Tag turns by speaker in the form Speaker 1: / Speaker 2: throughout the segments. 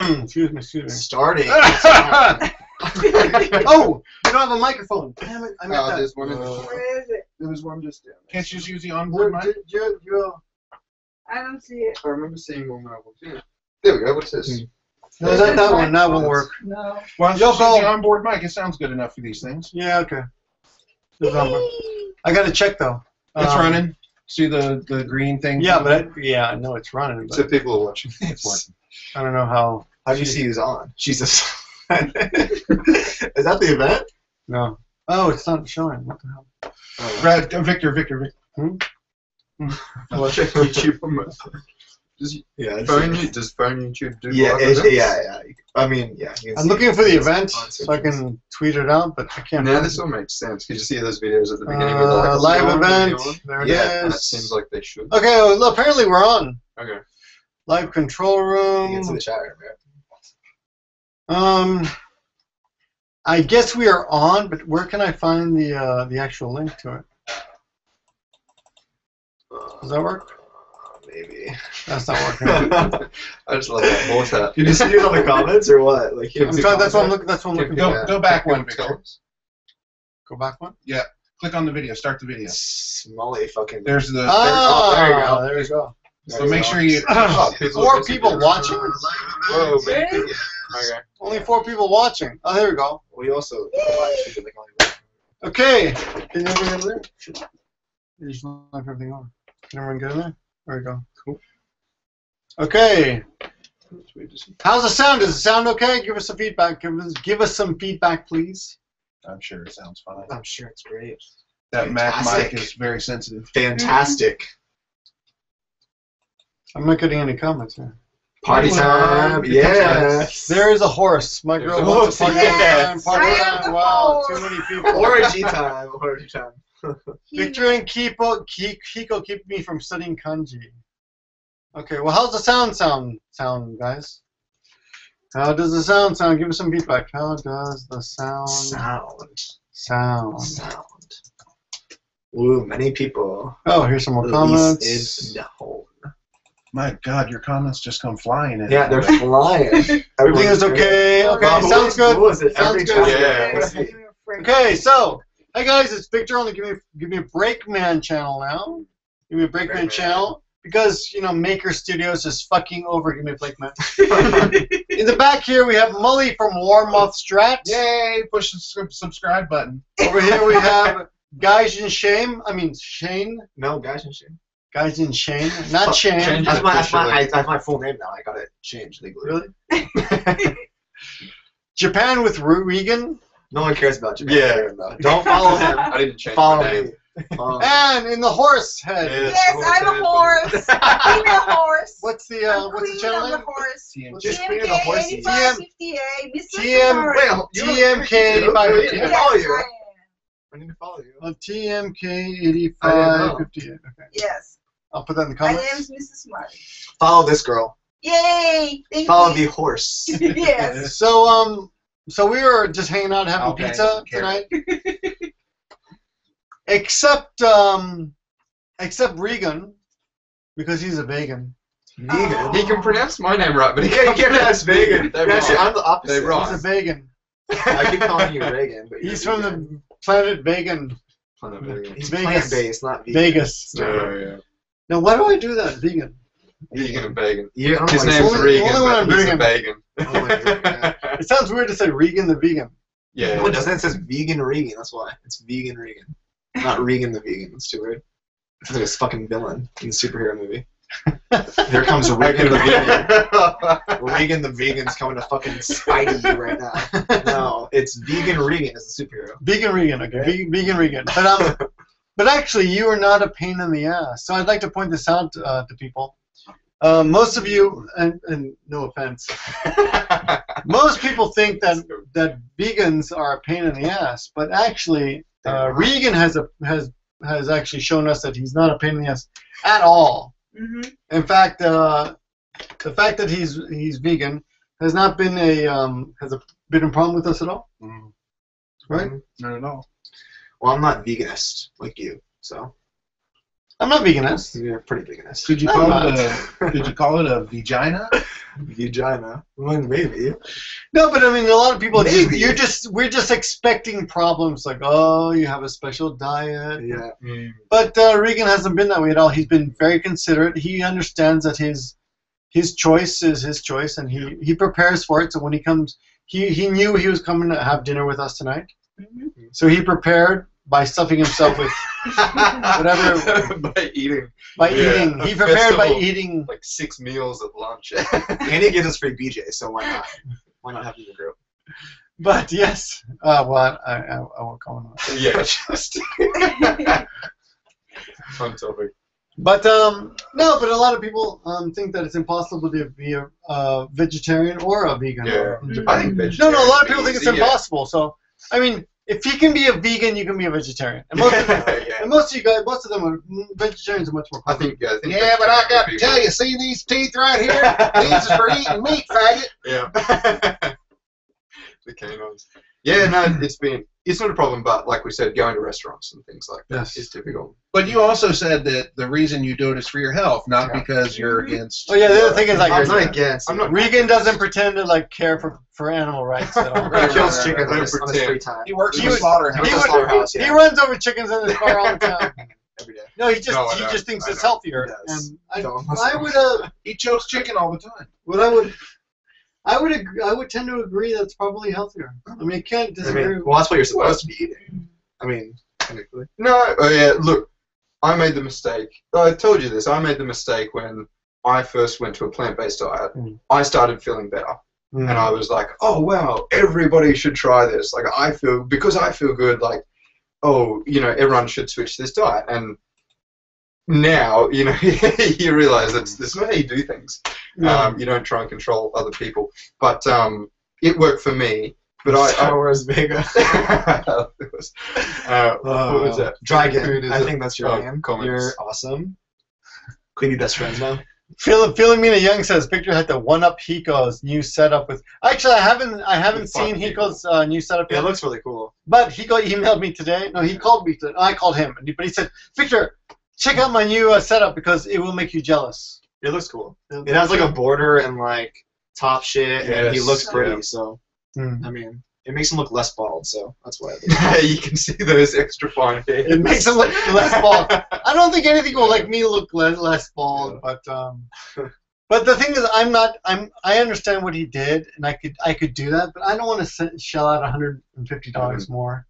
Speaker 1: Excuse me.
Speaker 2: Starting.
Speaker 1: Oh, you don't have a microphone. Damn it! I meant that.
Speaker 3: There's one in the
Speaker 4: Where is it?
Speaker 3: There was one just down there.
Speaker 5: Can't you just use the onboard mic?
Speaker 4: I don't see it.
Speaker 3: I remember seeing one when I walked in. There we go. What's this?
Speaker 1: No, that one. That won't work.
Speaker 4: No.
Speaker 5: Why don't you just use the onboard mic? It sounds good enough for these things.
Speaker 1: Yeah. Okay. I gotta check though.
Speaker 5: It's running. See the green thing?
Speaker 1: Yeah, but I know it's running. But
Speaker 3: So people are watching.
Speaker 5: It's working.
Speaker 1: I don't know how.
Speaker 2: How do you see who's on? Jesus. Is that the event?
Speaker 1: No. Oh, it's not showing. What the hell?
Speaker 5: Brad, Victor.
Speaker 3: I'll check YouTube. Does phone YouTube do live events?
Speaker 2: Yeah. I mean, yeah.
Speaker 1: I'm looking for the event so I can tweet it out, but I can't.
Speaker 3: Now this all makes sense. Because you see those videos at the beginning with like
Speaker 1: live event. There it is.
Speaker 3: And it seems like they should.
Speaker 1: Okay, well, apparently we're on.
Speaker 3: Okay.
Speaker 1: Live control room.
Speaker 2: Into the chat room,
Speaker 1: I guess we are on, but where can I find the actual link to it? Does that work?
Speaker 2: Maybe.
Speaker 1: That's not working.
Speaker 3: I just love that bullshit.
Speaker 2: Did you see it on the comments or what? Like,
Speaker 1: I'm trying, that's what I'm looking. That's what I'm looking for.
Speaker 5: Go back one, Victor.
Speaker 1: Go back one.
Speaker 5: Yeah. Click on the video. Start the video.
Speaker 2: Smolly fucking.
Speaker 5: There's the.
Speaker 1: There you go.
Speaker 2: There you go.
Speaker 5: So make sure you.
Speaker 1: 4 people watching.
Speaker 3: Whoa, man.
Speaker 4: Really?
Speaker 3: Okay.
Speaker 1: Only 4 people watching. Oh, there we go.
Speaker 2: We also.
Speaker 1: Okay. Can everyone get in there? You just left everything on. Can everyone get in there? There we go. Cool. Okay. How's the sound? Does it sound okay? Give us some feedback. Give us some feedback, please.
Speaker 5: I'm sure it sounds fine.
Speaker 2: I'm sure it's great.
Speaker 5: That Mac
Speaker 2: Fantastic.
Speaker 5: mic is very sensitive.
Speaker 2: Fantastic.
Speaker 1: I'm not getting any comments here.
Speaker 2: Party time. Yes.
Speaker 1: There is a horse. My girl wants a party
Speaker 4: Yes.
Speaker 1: time. Party
Speaker 4: I am
Speaker 1: time.
Speaker 4: the
Speaker 1: Wow,
Speaker 4: horse.
Speaker 1: too many people.
Speaker 2: Orgy time. Orgy time.
Speaker 1: Victor and Kiko keep me from studying kanji. Okay, well, how's the sound, guys? How does the sound? Give us some feedback. How does the sound?
Speaker 2: Ooh, many people.
Speaker 1: Oh, here's some more comments.
Speaker 2: Is known.
Speaker 5: My God, your comments just come flying in.
Speaker 2: Yeah, they're flying.
Speaker 1: Everything is okay. Okay,
Speaker 2: Well,
Speaker 1: sounds good.
Speaker 2: who is it?
Speaker 1: Sounds
Speaker 2: Every
Speaker 1: good.
Speaker 2: time.
Speaker 3: Yeah.
Speaker 1: Okay, so hey guys, it's Victor on the Gimmeabreakman channel now. Gimmeabreakman channel because Maker Studios is fucking over Gimmeabreakman. In the back here we have Mully from Warmoth Strat.
Speaker 5: Yay! Push the subscribe button.
Speaker 1: Over here we have Guys in Shame. I mean Shane.
Speaker 2: No, guys and Shane.
Speaker 1: Guys in Shane, not Shane.
Speaker 3: Change
Speaker 2: That's
Speaker 3: it.
Speaker 2: my full name now. I got it changed legally.
Speaker 1: Really? Japan with Regan.
Speaker 2: No one cares about Japan.
Speaker 3: Yeah.
Speaker 2: Don't follow him.
Speaker 3: I didn't change
Speaker 2: Follow
Speaker 3: my name.
Speaker 2: me.
Speaker 1: And in the horse head.
Speaker 2: Yeah.
Speaker 4: Yes, I'm a horse. Female horse.
Speaker 1: What's the
Speaker 4: Queen
Speaker 1: channel
Speaker 4: of the
Speaker 1: name?
Speaker 4: horse.
Speaker 2: Just
Speaker 4: TMK
Speaker 2: Queen of the Horses.
Speaker 4: 8558. Miss
Speaker 1: TM
Speaker 4: Sorry.
Speaker 1: TMK
Speaker 2: I need
Speaker 1: 8558.
Speaker 2: to follow
Speaker 4: Yes,
Speaker 2: you.
Speaker 4: I am.
Speaker 2: I need to follow you.
Speaker 1: TMK
Speaker 2: I didn't
Speaker 1: 8558. Okay.
Speaker 4: Yes.
Speaker 1: I'll put that in the
Speaker 4: My
Speaker 1: comments.
Speaker 4: name is Mrs. Marty.
Speaker 2: Follow this girl.
Speaker 4: Yay! Thank
Speaker 2: Follow
Speaker 4: you.
Speaker 2: the horse.
Speaker 4: Yes.
Speaker 1: So we were just hanging out having
Speaker 5: Okay,
Speaker 1: pizza
Speaker 5: carrot.
Speaker 1: tonight. Except Regan, because he's a vegan.
Speaker 2: Vegan.
Speaker 3: He can pronounce my name right, but he
Speaker 2: You can't pronounce vegan.
Speaker 3: They're
Speaker 2: Actually,
Speaker 3: wrong.
Speaker 2: I'm the opposite.
Speaker 3: They're wrong.
Speaker 1: He's a vegan.
Speaker 2: I keep calling you Reagan, but
Speaker 1: He's
Speaker 2: you're
Speaker 1: from
Speaker 2: vegan.
Speaker 1: the planet Vegan.
Speaker 3: Planet Vegan.
Speaker 2: He's
Speaker 1: Vegas.
Speaker 2: plant-based, not vegan.
Speaker 1: Vegas.
Speaker 3: Oh, yeah.
Speaker 1: Now, why do I do that? Vegan.
Speaker 3: Vegan and Vegan.
Speaker 2: Yeah, I don't
Speaker 3: His
Speaker 2: like
Speaker 3: name's
Speaker 1: only-
Speaker 3: Regan,
Speaker 1: only when
Speaker 3: but
Speaker 1: I'm
Speaker 3: he's a
Speaker 1: vegan.
Speaker 3: vegan.
Speaker 1: It sounds weird to say Regan the vegan.
Speaker 3: Yeah.
Speaker 2: No, it doesn't. It says vegan Regan. That's why. It's vegan Regan. Not Regan the vegan. That's too weird. It's like a fucking villain in the superhero movie. Here comes Regan the vegan. Regan the vegan's coming to fucking Spidey you right now. No, it's vegan Regan is the superhero.
Speaker 1: Vegan Regan, okay. Vegan Regan. But actually, you are not a pain in the ass. So I'd like to point this out to people. Most of you, and no offense, most people think that vegans are a pain in the ass. But actually, Regan has actually shown us that he's not a pain in the ass at all.
Speaker 4: Mm-hmm.
Speaker 1: In fact, the fact that he's vegan has not been been a problem with us at all, right?
Speaker 5: Not at all.
Speaker 2: Well, I'm not veganist like you, so.
Speaker 1: I'm not veganist.
Speaker 2: You're pretty veganist.
Speaker 5: Could you
Speaker 1: I'm
Speaker 5: call
Speaker 1: not.
Speaker 5: could you call it a vagina?
Speaker 2: Vagina. Well, maybe.
Speaker 1: No, but I mean, a lot of people.
Speaker 2: Maybe.
Speaker 1: We're just expecting problems like, oh, you have a special diet.
Speaker 2: Yeah.
Speaker 1: But Regan hasn't been that way at all. He's been very considerate. He understands that his choice is his choice, and he prepares for it. So when he comes, he knew he was coming to have dinner with us tonight. So he prepared by stuffing himself with whatever.
Speaker 3: By eating.
Speaker 1: Eating. He prepared by eating.
Speaker 3: Like 6 meals at lunch.
Speaker 2: And he gives us free BJ, so why not? Why not have him in the group?
Speaker 1: But yes, well, I won't comment on that.
Speaker 3: Yeah, just on topic.
Speaker 1: But no, but a lot of people think that it's impossible to be a vegetarian or a vegan.
Speaker 3: Yeah,
Speaker 1: Mm.
Speaker 3: I think vegetarian.
Speaker 1: No, a lot of people think it's
Speaker 3: easy, yeah.
Speaker 1: impossible. So, I mean, if you can be a vegan, you can be a vegetarian. And most of them,
Speaker 3: Yeah.
Speaker 1: and most of you guys, most of them are vegetarians are much more.
Speaker 3: I think.
Speaker 5: Yeah, but I got to tell you, see these teeth right here? These is for eating meat, faggot.
Speaker 3: Yeah. The canines. Yeah, no, it's not a problem, but like we said, going to restaurants and things like that
Speaker 1: Yes.
Speaker 3: is difficult.
Speaker 5: But you also said that the reason you do it is for your health, not because you're against.
Speaker 1: Oh yeah, the other thing is like
Speaker 2: I'm not against.
Speaker 3: I'm not.
Speaker 1: Regan doesn't pretend to like care for animal rights at all.
Speaker 2: He kills
Speaker 5: Right,
Speaker 2: chickens
Speaker 3: right,
Speaker 2: on his
Speaker 3: right.
Speaker 2: free time.
Speaker 5: He works
Speaker 1: He
Speaker 5: in a
Speaker 1: would-
Speaker 5: slaughterhouse.
Speaker 1: he
Speaker 2: He
Speaker 1: would-
Speaker 2: slaughterhouse, yeah.
Speaker 1: He runs over chickens in his car all the time.
Speaker 2: Every day.
Speaker 1: No, he just
Speaker 3: No, I
Speaker 1: he
Speaker 3: know,
Speaker 1: just thinks
Speaker 3: I
Speaker 1: it's
Speaker 3: know.
Speaker 1: healthier.
Speaker 2: He does.
Speaker 1: And I
Speaker 2: Don't
Speaker 1: would
Speaker 5: He chokes chicken all the time.
Speaker 1: I would tend to agree that's probably healthier. I mean, you can't
Speaker 2: I
Speaker 1: disagree.
Speaker 2: mean, well, that's what you're supposed to be eating. I mean, technically.
Speaker 3: No, oh yeah, look, I made the mistake. I told you this. I made the mistake when I first went to a plant-based diet.
Speaker 1: Mm.
Speaker 3: I started feeling better.
Speaker 1: Mm.
Speaker 3: And I was like, oh, wow, everybody should try this. Like, because I feel good, like, oh, everyone should switch this diet. And now, you realize that's not how you do things.
Speaker 1: Yeah.
Speaker 3: You don't try and control other people. But it worked for me. But
Speaker 2: Star Wars Vega.
Speaker 3: what was that?
Speaker 2: Dragon.
Speaker 3: Food is
Speaker 2: I
Speaker 3: a-
Speaker 2: think that's your
Speaker 3: oh,
Speaker 2: name.
Speaker 3: comments.
Speaker 2: You're awesome. Can we be best friends now?
Speaker 1: Philomena Young says Victor had to one-up Hiko's new setup with. Actually, I haven't seen Hiko's new setup
Speaker 2: Yeah,
Speaker 1: yet.
Speaker 2: it looks really cool.
Speaker 1: But Hiko emailed me today. No, he called me. I called him, but he said, Victor, check out my new setup because it will make you jealous.
Speaker 2: It looks cool. It has like a border and like top shit, and he
Speaker 3: Yes,
Speaker 2: looks pretty.
Speaker 3: yeah.
Speaker 2: So
Speaker 1: Hmm.
Speaker 2: I mean, it makes him look less bald. So that's why.
Speaker 3: You can see those extra fine hairs.
Speaker 1: It makes him look less bald. I don't think anything will make me look less bald, but the thing is, I understand what he did, and I could do that, but I don't want to shell out $150 more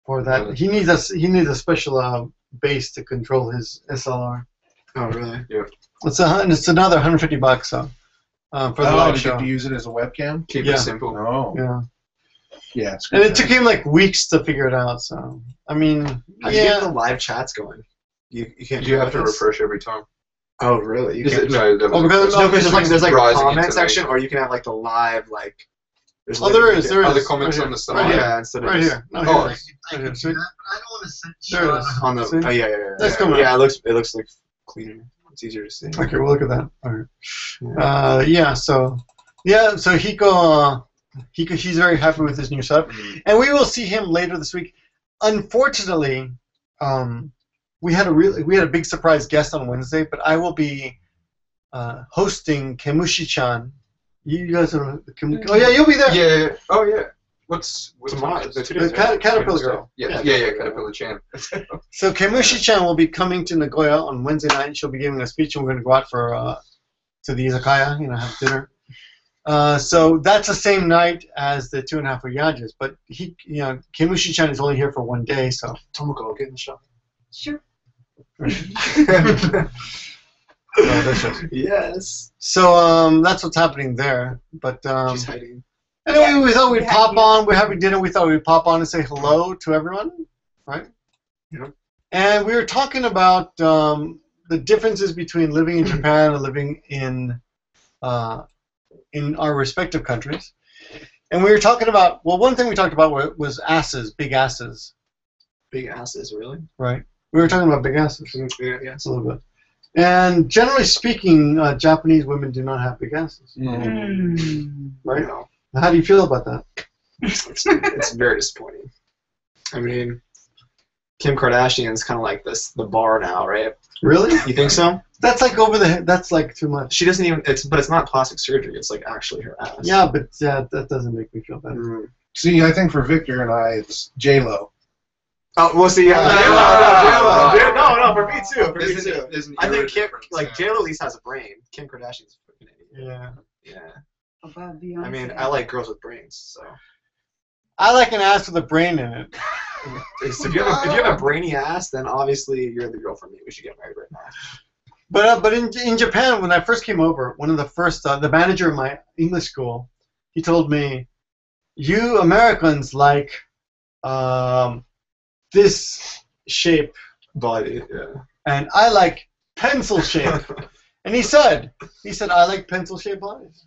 Speaker 1: for that. He needs a special base to control his SLR.
Speaker 2: Oh really?
Speaker 1: It's another $150 so for the live
Speaker 5: Did
Speaker 1: show.
Speaker 5: you use it as a webcam?
Speaker 3: Keep
Speaker 1: Yeah.
Speaker 3: it simple.
Speaker 5: No.
Speaker 1: Yeah,
Speaker 5: Yeah, it's
Speaker 1: and
Speaker 5: good
Speaker 1: it took him like weeks to figure it out. So I mean,
Speaker 2: How do you get the
Speaker 1: yeah.
Speaker 2: live chats going? You can't.
Speaker 3: You have to
Speaker 2: do this?
Speaker 3: refresh every time.
Speaker 2: Oh really? You
Speaker 3: Is
Speaker 2: can't.
Speaker 3: it? No, that
Speaker 1: Oh, because-
Speaker 3: was
Speaker 2: No, because there's like a
Speaker 3: Rising
Speaker 2: comment
Speaker 3: into
Speaker 2: section,
Speaker 3: me.
Speaker 2: or you can have like the live like. There's
Speaker 1: Oh, there is.
Speaker 3: Other comments
Speaker 1: right
Speaker 3: on the
Speaker 1: here.
Speaker 3: side.
Speaker 1: Right here.
Speaker 2: Yeah, instead of
Speaker 1: Right
Speaker 2: just
Speaker 1: here. No,
Speaker 3: Oh,
Speaker 1: here it is. Right here. See?
Speaker 2: there it is. On the.
Speaker 1: See?
Speaker 2: Oh yeah.
Speaker 1: That's
Speaker 2: yeah.
Speaker 1: coming
Speaker 2: Yeah, it looks like cleaner. It's easier to see.
Speaker 1: Okay, we'll look at that. All right. Yeah. So Hiko, he's very happy with his new setup, and we will see him later this week. Unfortunately, we had a big surprise guest on Wednesday, but I will be hosting Kemushi-chan. You guys are. Oh yeah, you'll be there.
Speaker 3: Yeah. Oh yeah. What's
Speaker 2: Tomorrow.
Speaker 3: time?
Speaker 2: The 2
Speaker 1: The
Speaker 2: days. right?
Speaker 1: Caterpillar girl.
Speaker 3: Yeah, Caterpillar Chan.
Speaker 1: So Kemushi-chan will be coming to Nagoya on Wednesday night. She'll be giving a speech, and we're going to go out for to the izakaya, have dinner. So that's the same night as the 2.5 Yajas, but Kemushi-chan is only here for 1 day, so.
Speaker 2: Tomoko, get in the shot.
Speaker 4: Sure.
Speaker 2: Yes.
Speaker 1: So that's what's happening there. But
Speaker 2: She's hiding.
Speaker 1: anyway, we thought we'd
Speaker 4: Yeah,
Speaker 1: pop
Speaker 4: yeah.
Speaker 1: on. We're having dinner. We thought we'd pop on and say hello to everyone, right?
Speaker 2: Yeah.
Speaker 1: And we were talking about the differences between living in Japan and living in our respective countries. And we were talking about, well, one thing we talked about was asses, big asses,
Speaker 2: Big asses, really?
Speaker 1: right? We were talking about big asses
Speaker 2: Yeah.
Speaker 1: a little bit. And generally speaking, Japanese women do not have big asses, right?
Speaker 2: No.
Speaker 1: How do you feel about that?
Speaker 2: It's very disappointing. I mean, Kim Kardashian's kind of like the bar now, right?
Speaker 1: Really?
Speaker 2: You think so?
Speaker 1: That's like over the head. That's like too much.
Speaker 2: She doesn't even. But it's not plastic surgery. It's like actually her ass.
Speaker 1: Yeah, but that doesn't make me feel better.
Speaker 2: Mm.
Speaker 5: See, I think for Victor and I, it's J-Lo.
Speaker 2: Oh, we'll see. Yeah.
Speaker 3: Oh.
Speaker 2: No, for me too. For me
Speaker 3: Isn't
Speaker 2: too.
Speaker 3: it- isn't
Speaker 2: I think
Speaker 3: your
Speaker 2: Kim,
Speaker 3: difference,
Speaker 2: like
Speaker 3: yeah.
Speaker 2: J-Lo at least has a brain. Kim Kardashian's a freaking idiot.
Speaker 1: Yeah.
Speaker 2: Yeah.
Speaker 4: About Beyonce.
Speaker 2: I mean, I like girls with brains. So,
Speaker 1: I like an ass with a brain in it.
Speaker 2: so if you have a brainy ass, then obviously you're the girl for me. We should get married right now.
Speaker 1: But in Japan, when I first came over, one of the first the manager of my English school, he told me, "You Americans like this shape,
Speaker 2: Body. Yeah.
Speaker 1: and I like pencil shape." And he said, "I like pencil shaped bodies."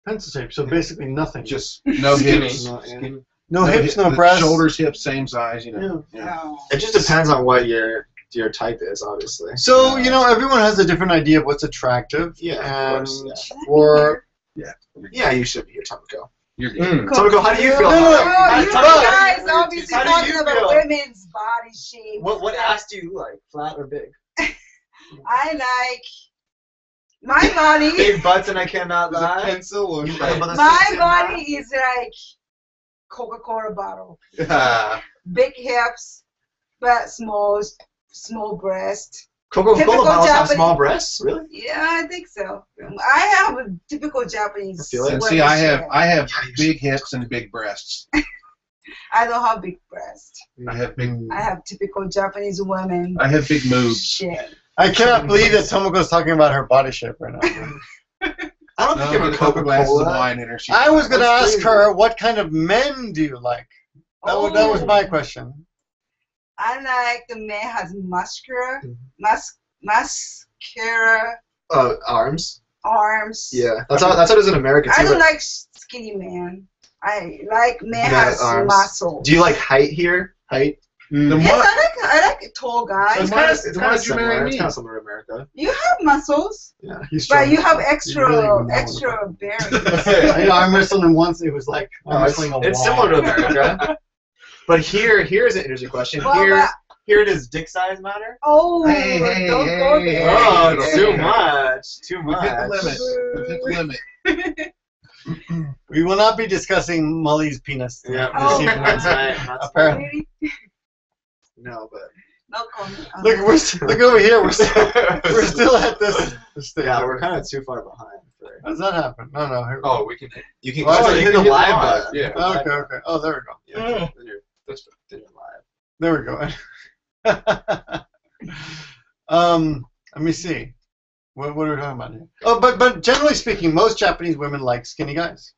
Speaker 1: Pencil shape, so basically nothing.
Speaker 5: Just no
Speaker 3: Skinny.
Speaker 5: hips.
Speaker 2: No, yeah.
Speaker 5: Skinny.
Speaker 1: no hips, no
Speaker 5: the
Speaker 1: breasts.
Speaker 5: Shoulders, hips, same size. You know.
Speaker 1: Yeah.
Speaker 5: Yeah.
Speaker 4: No.
Speaker 2: It just depends on what your type is, obviously.
Speaker 1: So everyone has a different idea of what's attractive.
Speaker 2: Yeah,
Speaker 1: and
Speaker 2: of course.
Speaker 1: for
Speaker 2: Yeah, you should be your Tomoko.
Speaker 5: You're good.
Speaker 2: Tomoko, how do you feel?
Speaker 1: No, no, no.
Speaker 4: Oh, you
Speaker 1: But-
Speaker 4: guys obviously
Speaker 2: How do
Speaker 4: talking
Speaker 2: you
Speaker 4: about
Speaker 2: feel?
Speaker 4: women's body shape.
Speaker 2: What ass do you like? Flat or big?
Speaker 4: I like my body.
Speaker 2: Big butts and I cannot
Speaker 3: Is it
Speaker 2: lie.
Speaker 3: pencil or
Speaker 2: You
Speaker 3: like-
Speaker 2: like about the
Speaker 4: My
Speaker 2: same
Speaker 4: body is like Coca-Cola bottle.
Speaker 3: Yeah.
Speaker 4: Big hips, but small breast.
Speaker 2: Coca-Cola
Speaker 4: Typical
Speaker 2: bottles have
Speaker 4: Japanese-
Speaker 2: small breasts? Really?
Speaker 4: Yeah, I think so. I have a typical Japanese.
Speaker 2: I feel it.
Speaker 5: And
Speaker 4: women
Speaker 5: see, I
Speaker 4: shape.
Speaker 5: have big hips and big breasts.
Speaker 4: I don't have big breasts.
Speaker 5: I have big.
Speaker 4: I have typical Japanese women
Speaker 5: I have big moves.
Speaker 4: shape.
Speaker 1: I cannot believe that Tomoko's talking about her body shape right now.
Speaker 2: I don't
Speaker 5: No,
Speaker 2: think you have
Speaker 5: get
Speaker 2: a
Speaker 5: a couple glasses of
Speaker 2: Coca-Cola.
Speaker 5: wine in her. She's
Speaker 1: I was going to
Speaker 2: That's
Speaker 1: ask
Speaker 2: crazy.
Speaker 1: her, what kind of men do you like? That was my question.
Speaker 4: I like the man has muscular,
Speaker 2: Mm-hmm.
Speaker 4: muscular
Speaker 2: Arms.
Speaker 4: arms.
Speaker 2: Yeah, that's how it is in America too.
Speaker 4: I don't
Speaker 2: but
Speaker 4: like skinny man. I like man
Speaker 2: Man
Speaker 4: has
Speaker 2: arms.
Speaker 4: muscle.
Speaker 2: do you like height here? Height?
Speaker 5: The
Speaker 4: Yes,
Speaker 5: more,
Speaker 4: I like a tall guy.
Speaker 2: It's
Speaker 5: why
Speaker 2: kind
Speaker 5: did-
Speaker 2: of
Speaker 5: why did you marry
Speaker 2: similar.
Speaker 5: me?
Speaker 2: It's kind of similar to America.
Speaker 4: You have muscles,
Speaker 2: Yeah.
Speaker 1: He's
Speaker 4: but
Speaker 1: strong.
Speaker 4: you have
Speaker 1: You
Speaker 4: extra
Speaker 1: really would know
Speaker 4: extra bearings.
Speaker 1: I know, I'm wrestling him once. It was like I'm
Speaker 2: It's
Speaker 1: wrestling a wall.
Speaker 2: similar to America. But here's an interesting question.
Speaker 4: Well,
Speaker 2: Here does dick size matter?
Speaker 4: Oh,
Speaker 5: Hey, hey,
Speaker 4: don't
Speaker 5: hey,
Speaker 4: go
Speaker 5: hey,
Speaker 4: there.
Speaker 2: Oh,
Speaker 5: hey,
Speaker 2: too
Speaker 5: hey.
Speaker 2: much. Too
Speaker 5: we've hit the
Speaker 2: much.
Speaker 5: limit. We've hit the limit.
Speaker 1: We will not be discussing Molly's penis.
Speaker 2: Yeah,
Speaker 4: Oh.
Speaker 1: this evening.
Speaker 2: that's right. That's
Speaker 1: Apparently.
Speaker 4: Really?
Speaker 2: no, but
Speaker 4: No comment.
Speaker 1: Look over here. We're still at this stage.
Speaker 2: yeah, we're kind of too far behind. For,
Speaker 1: How does that happen? No. Here.
Speaker 3: Oh, we can.
Speaker 2: you can
Speaker 3: Oh,
Speaker 2: you
Speaker 3: hit
Speaker 2: can
Speaker 3: the
Speaker 2: live
Speaker 3: live,
Speaker 2: button.
Speaker 3: yeah.
Speaker 1: Oh, okay. Oh, there we go.
Speaker 2: Yeah, then you're live.
Speaker 1: There we go. Let me see. What are we talking about here? Oh, but generally speaking, most Japanese women like skinny guys.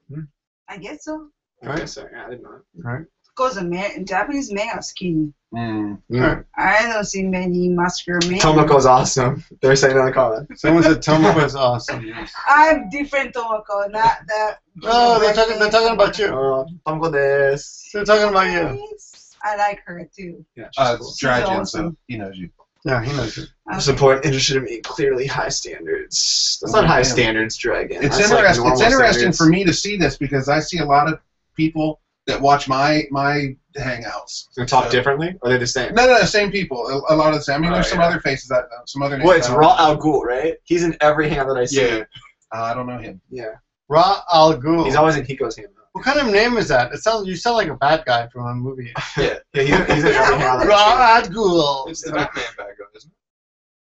Speaker 4: I guess so.
Speaker 1: Right.
Speaker 2: Okay, so yeah, I didn't know.
Speaker 1: Right.
Speaker 4: Because Japanese men are skinny.
Speaker 1: Right.
Speaker 4: I don't see many muscular men.
Speaker 2: Tomoko's awesome. They're saying in the comments.
Speaker 1: Someone said Tomoko is awesome.
Speaker 4: I'm different Tomoko, not that.
Speaker 1: No, they're talking about you.
Speaker 2: Tomoko desu.
Speaker 1: They're talking about you.
Speaker 4: I like her too.
Speaker 2: Yeah, she's cool.
Speaker 5: Drygen,
Speaker 4: awesome.
Speaker 5: so he knows you.
Speaker 1: Yeah, he knows you.
Speaker 2: Most important, interested in me, clearly high standards. That's not high
Speaker 5: Yeah.
Speaker 2: standards, Dragon.
Speaker 5: It's
Speaker 2: That's like
Speaker 5: interesting.
Speaker 2: normal
Speaker 5: It's interesting
Speaker 2: standards.
Speaker 5: for me to see this because I see a lot of people that watch my hangouts.
Speaker 2: We talk differently? Or are they the same?
Speaker 5: No, same people. A lot of the same. I mean, there's some
Speaker 3: yeah.
Speaker 5: other faces that some other.
Speaker 2: Well,
Speaker 5: names
Speaker 2: it's
Speaker 5: I don't
Speaker 2: Raw
Speaker 5: know.
Speaker 2: Al Ghul, right? He's in every hangout that I see.
Speaker 3: Yeah.
Speaker 5: I don't know him.
Speaker 2: Yeah.
Speaker 1: Ra Al Ghul.
Speaker 2: He's always in Hiko's hangout.
Speaker 1: What kind of name is that? You sound like a bad guy from a movie.
Speaker 2: Yeah, he's in every hangout that I
Speaker 1: Ra Al Ghul.
Speaker 3: It's the Batman bad guy, isn't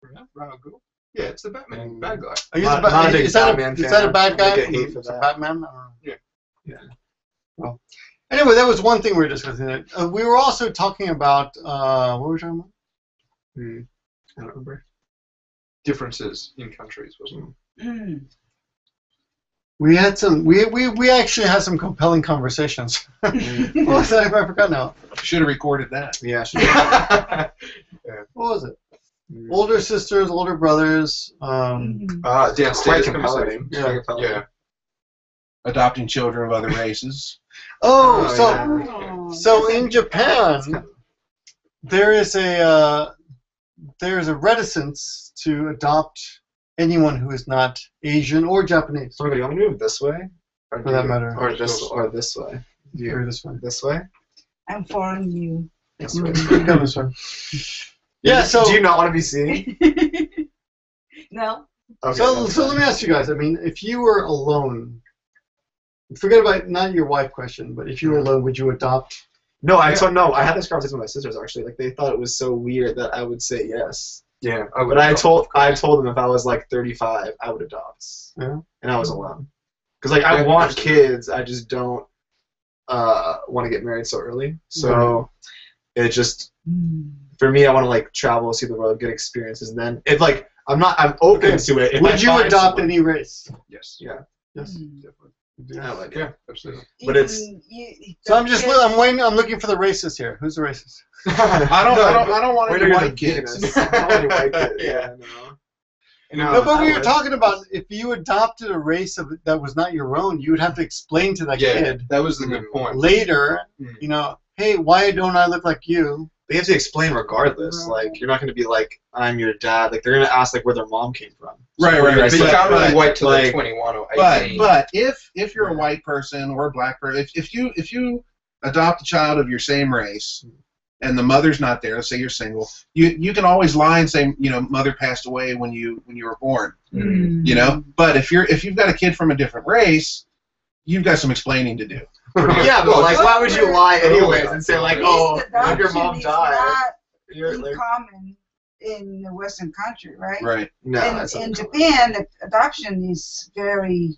Speaker 3: it? Raul Ghul? Yeah, it's the Batman bad guy.
Speaker 1: Are you
Speaker 2: Not-
Speaker 1: the
Speaker 2: not a big
Speaker 1: is that
Speaker 2: Batman
Speaker 1: is that a
Speaker 2: fan.
Speaker 1: bad guy?
Speaker 2: I get hate for
Speaker 1: Is it
Speaker 2: that.
Speaker 1: Batman? I don't know.
Speaker 2: Yeah.
Speaker 1: Well, anyway, that was one thing we were discussing. We were also talking about what were we talking about?
Speaker 2: I don't remember.
Speaker 3: Differences in countries, wasn't it?
Speaker 4: Mm.
Speaker 1: We had some. We actually had some compelling conversations. What was that? I forgot now.
Speaker 5: Should have recorded that.
Speaker 2: Yeah, sure.
Speaker 1: What was it? Older sisters, older brothers.
Speaker 3: Downstairs
Speaker 2: Quite
Speaker 3: in
Speaker 2: compelling.
Speaker 1: Yeah.
Speaker 3: Yeah.
Speaker 5: Adopting children of other races.
Speaker 1: Oh,
Speaker 2: Oh,
Speaker 1: so
Speaker 2: yeah.
Speaker 4: Oh,
Speaker 1: so
Speaker 4: that's
Speaker 1: in Japan, there is a reticence to adopt anyone who is not Asian or Japanese.
Speaker 2: So, do you want me to move this way? Or
Speaker 1: For
Speaker 2: do
Speaker 1: that
Speaker 2: you-
Speaker 1: matter.
Speaker 2: Or this way?
Speaker 1: Or this way.
Speaker 2: This way?
Speaker 4: I'm following you.
Speaker 1: You can go this way. Yeah. So
Speaker 2: do you not want to be seen?
Speaker 4: No.
Speaker 2: Okay,
Speaker 1: so
Speaker 2: that's
Speaker 1: let
Speaker 2: fine.
Speaker 1: me ask you guys. I mean, if you were alone, forget about not your wife question, but if you were alone, would you adopt?
Speaker 2: No, I had this conversation with my sisters actually. Like they thought it was so weird that I would say yes.
Speaker 3: Yeah.
Speaker 2: But I told them if I was like 35, I would adopt.
Speaker 1: Yeah.
Speaker 2: And I was alone. Because like I want kids, I just don't want to get married so early. So it just for me, I want to like travel, see the world, get experiences, and then if like I'm open to it. If
Speaker 1: Would
Speaker 2: I
Speaker 1: you
Speaker 2: find
Speaker 1: adopt
Speaker 2: someone-
Speaker 1: any race?
Speaker 3: Yes.
Speaker 2: Yeah.
Speaker 1: Yes.
Speaker 2: I like it.
Speaker 3: Yeah, absolutely.
Speaker 2: But it's-
Speaker 1: So I'm looking for the racist here. Who's the racist?
Speaker 5: I don't want
Speaker 2: Wait,
Speaker 5: any
Speaker 2: you're
Speaker 5: white
Speaker 2: the
Speaker 5: kids.
Speaker 2: veganist. I don't want any white kids.
Speaker 3: Yeah.
Speaker 1: No, but
Speaker 2: I
Speaker 1: we were
Speaker 2: would.
Speaker 1: talking about if you adopted a race that was not your own, you would have to explain to that kid
Speaker 3: that was the good point.
Speaker 1: later, hey, why don't I look like you?
Speaker 2: They have to explain regardless. Like you're not going to be like I'm your dad. Like they're going to ask like where their mom came from.
Speaker 5: Right.
Speaker 3: But you can't really wait till they're
Speaker 2: like-
Speaker 3: 21 or 18.
Speaker 5: But if you're a white person or a black person, if you adopt a child of your same race and the mother's not there, let's say you're single, you can always lie and say, mother passed away when you were born. But if you've got a kid from a different race, you've got some explaining to do.
Speaker 2: Yeah, but like why would you lie anyways and say like, oh,
Speaker 4: Adoption
Speaker 2: your mom
Speaker 4: is
Speaker 2: died?
Speaker 4: not
Speaker 2: You're like,
Speaker 4: common in the Western country, right?
Speaker 5: Right.
Speaker 2: no,
Speaker 4: in
Speaker 2: that's not cool.
Speaker 4: Japan, the adoption is very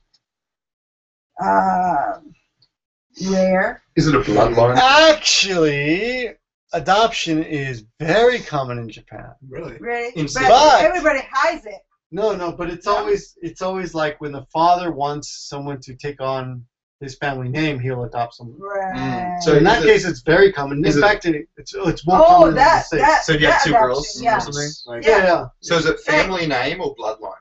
Speaker 4: rare.
Speaker 3: Is it a bloodline?
Speaker 1: Actually, adoption is very common in Japan.
Speaker 2: Really?
Speaker 4: Really,
Speaker 1: But-
Speaker 4: everybody hides it.
Speaker 1: No, but it's always like when the father wants someone to take on his family name, he'll adopt someone.
Speaker 4: Right.
Speaker 1: So in that
Speaker 3: Is it-
Speaker 1: case, it's very common. In
Speaker 3: is it-
Speaker 1: fact, it's more common in the States.
Speaker 2: So do you have
Speaker 4: that
Speaker 2: two
Speaker 4: adoption,
Speaker 2: girls
Speaker 4: yeah.
Speaker 2: or something? Like,
Speaker 1: Yeah.
Speaker 3: So is it family name or bloodline?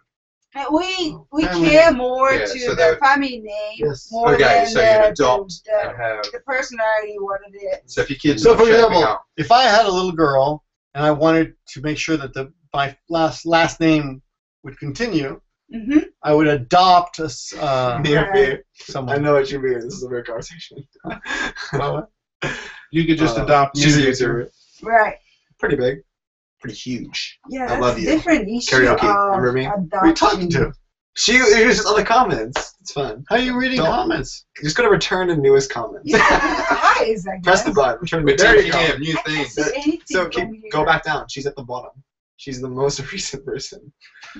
Speaker 4: And we
Speaker 1: Family
Speaker 4: care
Speaker 1: name.
Speaker 4: more
Speaker 3: Yeah,
Speaker 4: to
Speaker 3: so
Speaker 4: the family name
Speaker 1: Yes.
Speaker 4: more
Speaker 3: Okay,
Speaker 4: than
Speaker 3: so you adopt
Speaker 4: the,
Speaker 3: and have.
Speaker 4: the personality, what it is.
Speaker 3: So if your kids
Speaker 1: So
Speaker 3: are
Speaker 1: for
Speaker 3: shaping
Speaker 1: example,
Speaker 3: up,
Speaker 1: if I had a little girl and I wanted to make sure that my last name would continue,
Speaker 4: Mm-hmm.
Speaker 1: I would adopt
Speaker 2: Near
Speaker 1: someone.
Speaker 2: I know what you mean. This is a weird conversation.
Speaker 5: You could just adopt.
Speaker 2: She's a
Speaker 5: me.
Speaker 2: YouTuber.
Speaker 4: Right.
Speaker 2: Pretty big. Pretty huge.
Speaker 4: Yeah,
Speaker 2: I
Speaker 4: that's
Speaker 2: love you.
Speaker 4: different issue
Speaker 2: Karaoke,
Speaker 4: of
Speaker 2: remember me?
Speaker 1: Who are you
Speaker 4: adoption.
Speaker 1: talking to?
Speaker 2: She was just on the comments. It's fun.
Speaker 1: How are you reading
Speaker 2: Don't-
Speaker 1: comments?
Speaker 2: Just go to return to newest comments.
Speaker 4: Yeah, eyes, I guess.
Speaker 2: Press the button. Return
Speaker 3: we're
Speaker 2: to there you
Speaker 3: teaching
Speaker 2: go.
Speaker 3: him new
Speaker 4: I can't
Speaker 3: things.
Speaker 4: see anything
Speaker 2: So
Speaker 4: from here.
Speaker 2: go back down. She's at the bottom. She's the most recent person.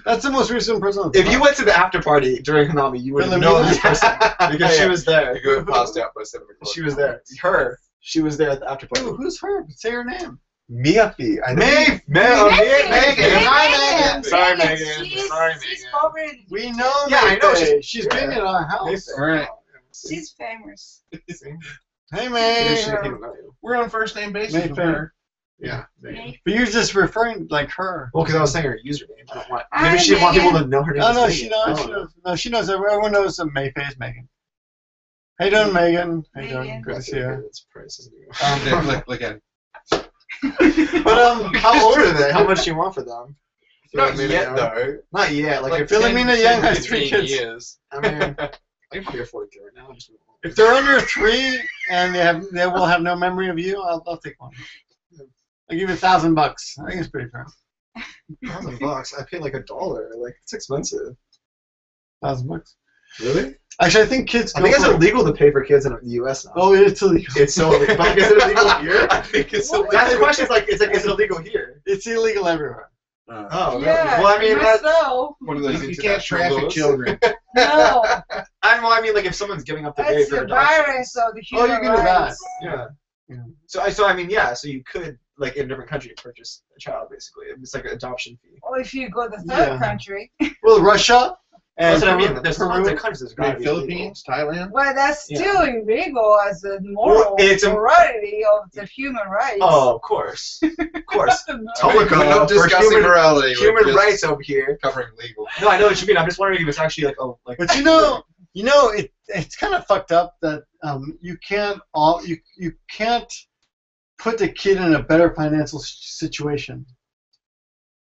Speaker 1: That's the most recent person. on the
Speaker 2: If you
Speaker 1: phone.
Speaker 2: went to the after party during Hanami, you would
Speaker 1: Philomena?
Speaker 2: know this person because she was there.
Speaker 3: You got passed out by 7 o'clock.
Speaker 2: She was there. She was there at the after party.
Speaker 1: Who's her? Say her name.
Speaker 2: Miafi. I
Speaker 1: Megan.
Speaker 2: Megan.
Speaker 1: Hi, Megan.
Speaker 2: Sorry, Megan.
Speaker 4: She's,
Speaker 2: Sorry,
Speaker 4: she's
Speaker 2: Megan.
Speaker 4: covered.
Speaker 1: We know.
Speaker 2: Yeah, I know.
Speaker 1: Mayfair. She's been in our house.
Speaker 2: Mayfair.
Speaker 5: Right.
Speaker 4: She's famous.
Speaker 1: Hey,
Speaker 2: She
Speaker 1: man.
Speaker 2: didn't even know you.
Speaker 5: We're on first name basis. with
Speaker 1: Mayfair.
Speaker 5: her.
Speaker 2: Yeah. Megan.
Speaker 1: But you're just referring like her.
Speaker 2: Well, because I was saying her username. I don't want.
Speaker 4: Hi,
Speaker 2: Maybe she didn't want
Speaker 4: Megan.
Speaker 2: people to know her name.
Speaker 1: Oh,
Speaker 2: is
Speaker 1: no,
Speaker 2: Megan.
Speaker 1: she
Speaker 2: I
Speaker 1: knows.
Speaker 2: don't
Speaker 1: She
Speaker 2: know.
Speaker 1: knows. No, she knows. Everyone knows that Mayfair's Megan. How you doing, Megan? How you doing?
Speaker 4: Megan.
Speaker 1: Good to see you.
Speaker 2: It's price, isn't it?
Speaker 5: Look at.
Speaker 1: But
Speaker 2: How old are they? How much do you want for them?
Speaker 3: Not
Speaker 2: Philomena
Speaker 3: yet,
Speaker 2: Young?
Speaker 3: though.
Speaker 2: Not yet. Like,
Speaker 3: Like
Speaker 2: if
Speaker 3: 10,
Speaker 1: Philomena Young has 3
Speaker 3: 15
Speaker 1: kids.
Speaker 3: years.
Speaker 2: I mean, I can probably afford a kid right now. Just
Speaker 1: if they're under 3 and they will have no memory of you, I'll take one. I'll give you $1,000. I think it's pretty fair.
Speaker 2: $1,000. I pay like $1. Like it's expensive.
Speaker 1: $1,000.
Speaker 2: Really?
Speaker 1: Actually, I think kids.
Speaker 2: I think
Speaker 1: go
Speaker 2: it's
Speaker 1: for-
Speaker 2: illegal to pay for kids in the U.S. now.
Speaker 1: Oh, it's illegal.
Speaker 2: It's so illegal. But is it illegal here?
Speaker 3: I think it's
Speaker 4: What?
Speaker 2: That's the question. Is it illegal here?
Speaker 1: It's illegal everywhere.
Speaker 2: Oh, really?
Speaker 4: Yeah.
Speaker 2: Well, I mean,
Speaker 4: must
Speaker 2: that's,
Speaker 4: know.
Speaker 3: one of those
Speaker 5: You can't
Speaker 3: international
Speaker 5: traffic
Speaker 3: laws.
Speaker 5: children.
Speaker 4: No.
Speaker 2: I mean, like if someone's giving up the baby
Speaker 4: That's
Speaker 2: for
Speaker 4: the
Speaker 2: adoption.
Speaker 4: virus of the
Speaker 1: Oh,
Speaker 4: human
Speaker 1: you can do that.
Speaker 4: rights.
Speaker 2: Yeah.
Speaker 1: Yeah.
Speaker 2: So I mean, yeah. So you could like in a different country purchase a child basically. It's like an adoption fee.
Speaker 4: Or if you go to third
Speaker 1: Yeah.
Speaker 4: country.
Speaker 1: Well, Russia and
Speaker 2: That's what I mean. There's tons
Speaker 1: Peru.
Speaker 2: of countries. There's
Speaker 5: I mean,
Speaker 2: gotta be
Speaker 5: Philippines, Thailand.
Speaker 4: Well, that's
Speaker 2: Yeah.
Speaker 4: still illegal as a moral
Speaker 2: it's a-
Speaker 4: morality of the human rights.
Speaker 2: Oh, of course, of course.
Speaker 3: Oh my god,
Speaker 2: Legal
Speaker 3: not
Speaker 2: for
Speaker 3: discussing
Speaker 2: human-
Speaker 3: morality. we're
Speaker 2: Human
Speaker 3: just
Speaker 2: rights over here.
Speaker 3: Covering legal.
Speaker 2: No, I know what you mean. I'm just wondering if it's actually like like.
Speaker 1: But it's kind of fucked up that you can't put the kid in a better financial situation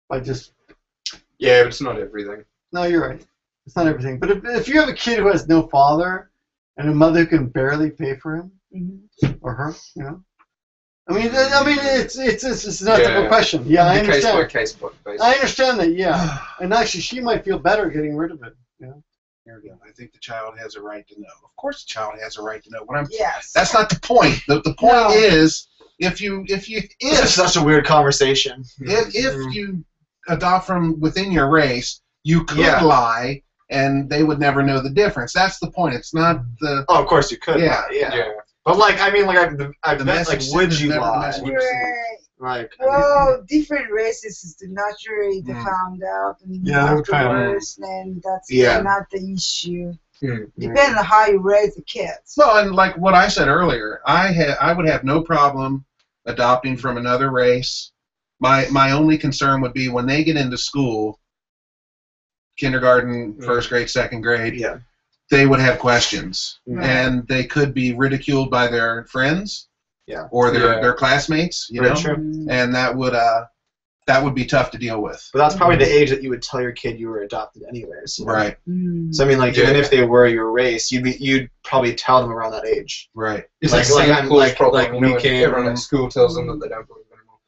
Speaker 1: by just.
Speaker 3: Yeah, but it's not everything.
Speaker 1: No, you're right. It's not everything. But if you have a kid who has no father and a mother who can barely pay for him
Speaker 4: Mhm.
Speaker 1: or her, I mean, it's not a simple question. Yeah, I
Speaker 3: Case by
Speaker 1: understand.
Speaker 3: case, basically.
Speaker 1: I understand that. Yeah, and actually, she might feel better getting rid of it. Yeah.
Speaker 5: Here we go. I think the child has a right to know. Of course, the child has a right to know. What I'm.
Speaker 4: Yes.
Speaker 5: That's not the point. The point is, if
Speaker 2: This is such a weird conversation.
Speaker 5: if you adopt from within your race, you could
Speaker 2: Yeah.
Speaker 5: lie, and they would never know the difference. That's the point. It's not the.
Speaker 2: Oh, of course you could.
Speaker 5: Yeah.
Speaker 2: Yeah. But like, I mean, like I've
Speaker 5: The
Speaker 2: met, like,
Speaker 5: message
Speaker 2: would
Speaker 5: is
Speaker 2: you
Speaker 5: never the
Speaker 2: lie?
Speaker 5: message.
Speaker 4: Right.
Speaker 2: Like,
Speaker 4: Well, different races is naturally they
Speaker 5: Mm.
Speaker 4: found out and
Speaker 1: Yeah, they would find out.
Speaker 4: afterwards, and that's
Speaker 2: Yeah.
Speaker 4: not the issue.
Speaker 3: Mm.
Speaker 4: Depending on how you raise the kids.
Speaker 5: Well, and like what I said earlier, I would have no problem adopting from another race. My only concern would be when they get into school, kindergarten, first grade, second grade,
Speaker 2: yeah.
Speaker 5: they would have questions,
Speaker 4: Right.
Speaker 5: and they could be ridiculed by their friends,
Speaker 2: Yeah.
Speaker 5: or their
Speaker 3: Yeah.
Speaker 5: their classmates, you
Speaker 2: Very
Speaker 5: know,
Speaker 2: true.
Speaker 5: and that would be tough to deal with.
Speaker 2: But that's probably the age that you would tell your kid you were adopted anyways. You know?
Speaker 5: Right,
Speaker 4: Mm.
Speaker 2: So I mean, like,
Speaker 3: Yeah.
Speaker 2: even if they were your race, you'd probably tell them around that age.
Speaker 5: right.
Speaker 3: It's
Speaker 2: Like-
Speaker 3: like
Speaker 2: like-
Speaker 3: Santa Claus
Speaker 2: like-
Speaker 3: problem.
Speaker 2: like
Speaker 3: you know,
Speaker 2: we can't-
Speaker 3: everyone at school tells them that they don't believe anymore.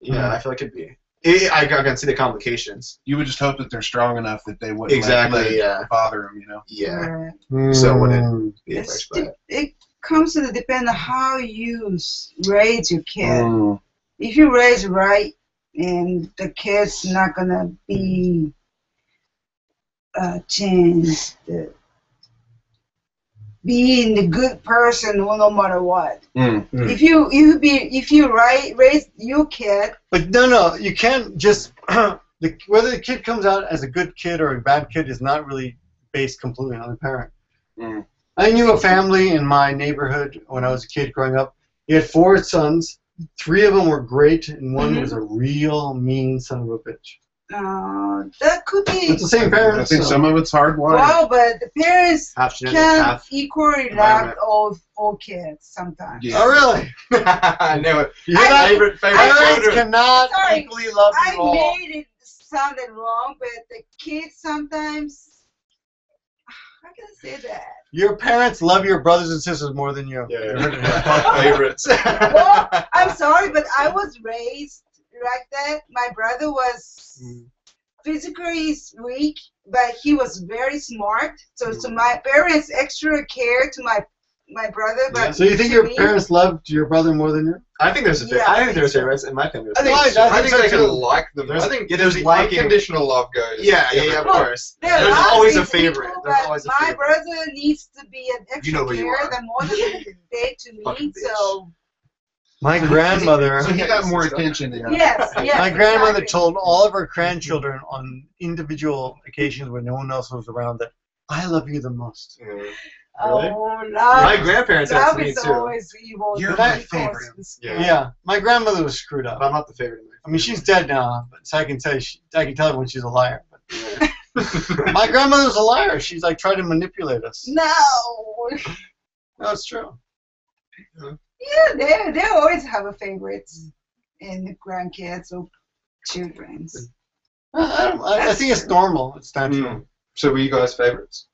Speaker 2: Yeah, I feel like it'd be. I can see the complications.
Speaker 5: You would just hope that they're strong enough that they wouldn't
Speaker 2: Exactly,
Speaker 5: let it
Speaker 2: yeah.
Speaker 5: bother them, you know.
Speaker 2: Yeah.
Speaker 4: Right.
Speaker 2: So when be
Speaker 4: It's
Speaker 2: affected by it.
Speaker 4: it comes to depend on how you raise your kid.
Speaker 5: Mm.
Speaker 4: If you raise right, and the kid's not gonna be changed, being the good person no matter what.
Speaker 5: Mm.
Speaker 2: Mm.
Speaker 4: If you raise your kid,
Speaker 1: But no, you can't just whether the kid comes out as a good kid or a bad kid is not really based completely on the parent.
Speaker 5: Mm.
Speaker 1: I knew a family in my neighborhood when I was a kid growing up. He had 4 sons. 3 of them were great, and one was a real mean son of a bitch.
Speaker 4: that could be.
Speaker 1: It's the same parents.
Speaker 5: I think
Speaker 1: so-
Speaker 5: some of it's hardwired.
Speaker 4: Well, but the parents
Speaker 2: Half genetic,
Speaker 4: can
Speaker 2: half.
Speaker 4: equally
Speaker 2: environment.
Speaker 4: love all kids sometimes.
Speaker 5: Yeah.
Speaker 1: Oh, really?
Speaker 2: I knew it.
Speaker 1: You hear that?
Speaker 2: Favorite
Speaker 1: Parents
Speaker 2: children.
Speaker 1: cannot
Speaker 4: Sorry,
Speaker 1: equally love
Speaker 4: I
Speaker 1: you all.
Speaker 4: made it sounded wrong, but the kids sometimes. How can I say that?
Speaker 1: Your parents love your brothers and sisters more than you.
Speaker 2: Yeah. Favorites.
Speaker 4: Well, I'm sorry, but I was raised like that. My brother was physically weak, but he was very smart. So my parents extra care to my brother. But
Speaker 1: So you think
Speaker 4: to
Speaker 1: your
Speaker 4: me-
Speaker 1: parents loved your brother more than you?
Speaker 2: I think there's a
Speaker 4: Yeah,
Speaker 2: I think there's favorites in my family.
Speaker 3: I think,
Speaker 1: Right,
Speaker 3: I think
Speaker 1: so
Speaker 3: they
Speaker 1: too.
Speaker 3: can like them.
Speaker 2: There's-
Speaker 3: I think
Speaker 2: yeah, there's
Speaker 3: the
Speaker 2: liking.
Speaker 3: unconditional love goes.
Speaker 2: Yeah, of
Speaker 4: Well,
Speaker 2: course.
Speaker 4: There are
Speaker 2: There's
Speaker 4: lots of
Speaker 2: always a
Speaker 4: these
Speaker 2: favorite.
Speaker 4: people,
Speaker 2: There's
Speaker 4: but
Speaker 2: always a
Speaker 4: my
Speaker 2: favorite.
Speaker 4: brother needs to be an extra
Speaker 2: You know who you
Speaker 4: care
Speaker 2: are.
Speaker 4: than more than they to
Speaker 2: Fucking
Speaker 4: me.
Speaker 2: bitch.
Speaker 4: So
Speaker 1: My grandmother.
Speaker 5: So he got more attention than
Speaker 4: yes, yes.
Speaker 1: My grandmother
Speaker 4: exactly.
Speaker 1: told all of her grandchildren on individual occasions when no one else was around that I love you the most.
Speaker 2: Really?
Speaker 4: Oh, love.
Speaker 2: My grandparents have
Speaker 4: Love
Speaker 2: to me
Speaker 4: is
Speaker 2: too.
Speaker 4: always evil.
Speaker 5: You're
Speaker 4: to
Speaker 5: my
Speaker 4: me,
Speaker 5: favorite.
Speaker 4: cause-
Speaker 2: Yeah.
Speaker 1: Yeah, my grandmother was screwed
Speaker 2: But
Speaker 1: up.
Speaker 2: I'm not the favorite.
Speaker 1: I mean, she's dead now, but so I can tell everyone she's a liar. But
Speaker 2: Yeah.
Speaker 1: my grandmother was a liar. She's like tried to manipulate us.
Speaker 4: No.
Speaker 1: No, it's true.
Speaker 4: Yeah, they always have a favorites in the grandkids or children's.
Speaker 1: I think it's normal. It's natural.
Speaker 3: So were you guys favorites?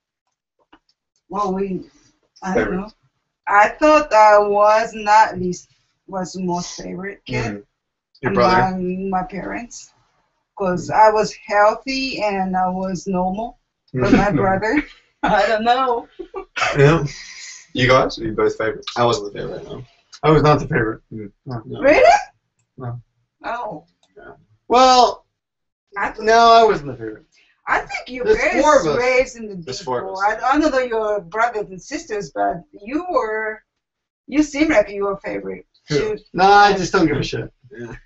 Speaker 4: Well, I don't know. I thought I was not least was the most favorite kid
Speaker 2: Your brother.
Speaker 4: among my parents, because I was healthy and I was normal. But my brother, I don't know.
Speaker 2: Yeah.
Speaker 3: You guys? Are you both favorites?
Speaker 2: I wasn't the favorite. No.
Speaker 1: I was not the favorite.
Speaker 2: No.
Speaker 4: Really?
Speaker 1: No.
Speaker 4: Oh,
Speaker 1: Well,
Speaker 4: I thought.
Speaker 1: no, I wasn't the favorite.
Speaker 4: I think your
Speaker 1: There's
Speaker 4: parents
Speaker 1: 4 of us.
Speaker 4: raised in the
Speaker 2: There's
Speaker 4: deep
Speaker 2: 4 of us.
Speaker 4: I don't know your brothers and sisters, but you seem like you were favorite.
Speaker 1: Who?
Speaker 4: Shoot.
Speaker 1: No, I just don't give a shit.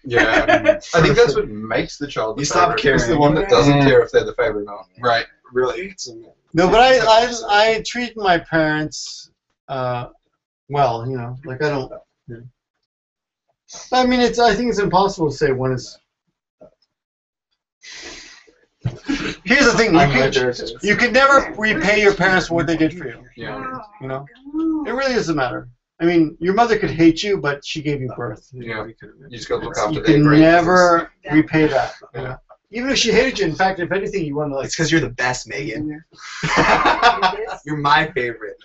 Speaker 3: Yeah. I think that's what makes the child the
Speaker 2: You stop
Speaker 3: favorite. It's the
Speaker 2: caring.
Speaker 3: one that doesn't care if they're the favorite or not.
Speaker 5: Right.
Speaker 2: Really?
Speaker 1: No, but I treat my parents well, you know, like I don't. I mean, I think it's impossible to say when it's. Here's the thing: you can never repay your parents for what they did for you.
Speaker 3: Yeah.
Speaker 1: You know,
Speaker 4: Oh.
Speaker 1: it really doesn't matter. I mean, your mother could hate you, but she gave you birth.
Speaker 3: Yeah. You just got to look after
Speaker 1: You
Speaker 3: their
Speaker 1: can
Speaker 3: greatness.
Speaker 1: never repay that. You
Speaker 3: Yeah.
Speaker 1: know? Even if she hated you, in fact, if anything, you want to like.
Speaker 2: It's because you're the best, Megan.
Speaker 4: It is.
Speaker 2: You're my favorite.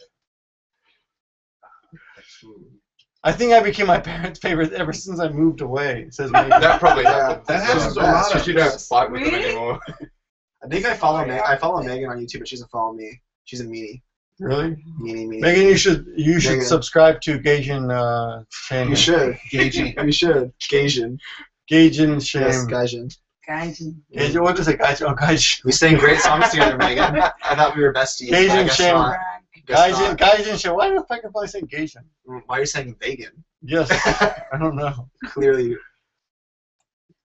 Speaker 1: I think I became my parents' favorite ever since I moved away. Says Megan.
Speaker 3: That probably happened.
Speaker 5: That happens to a lot of
Speaker 3: Because you don't
Speaker 5: us.
Speaker 3: fight with them
Speaker 4: Really?
Speaker 3: anymore.
Speaker 2: I think I follow I follow Megan on YouTube, but she doesn't follow me. She's a meanie.
Speaker 1: Really?
Speaker 2: Meanie.
Speaker 1: Megan, you should
Speaker 2: Megan.
Speaker 1: subscribe to Gaijin channel.
Speaker 2: You should.
Speaker 5: Gauging.
Speaker 2: You should. Gaijin.
Speaker 1: Gaijin Shame.
Speaker 2: Yes, Gaijin.
Speaker 4: Gaijin.
Speaker 1: Gaijin, what is it? Gaijin. Oh, Gaijin.
Speaker 2: We sang great songs together, Megan. I thought we were besties.
Speaker 1: Gaijin
Speaker 2: but I guess
Speaker 1: Shame.
Speaker 2: not. Guess
Speaker 1: Gaijin.
Speaker 2: not.
Speaker 1: Gaijin Shame. Why the fuck am I saying Gaijin?
Speaker 2: Why are you saying vegan?
Speaker 1: Yes. I don't know.
Speaker 2: Clearly.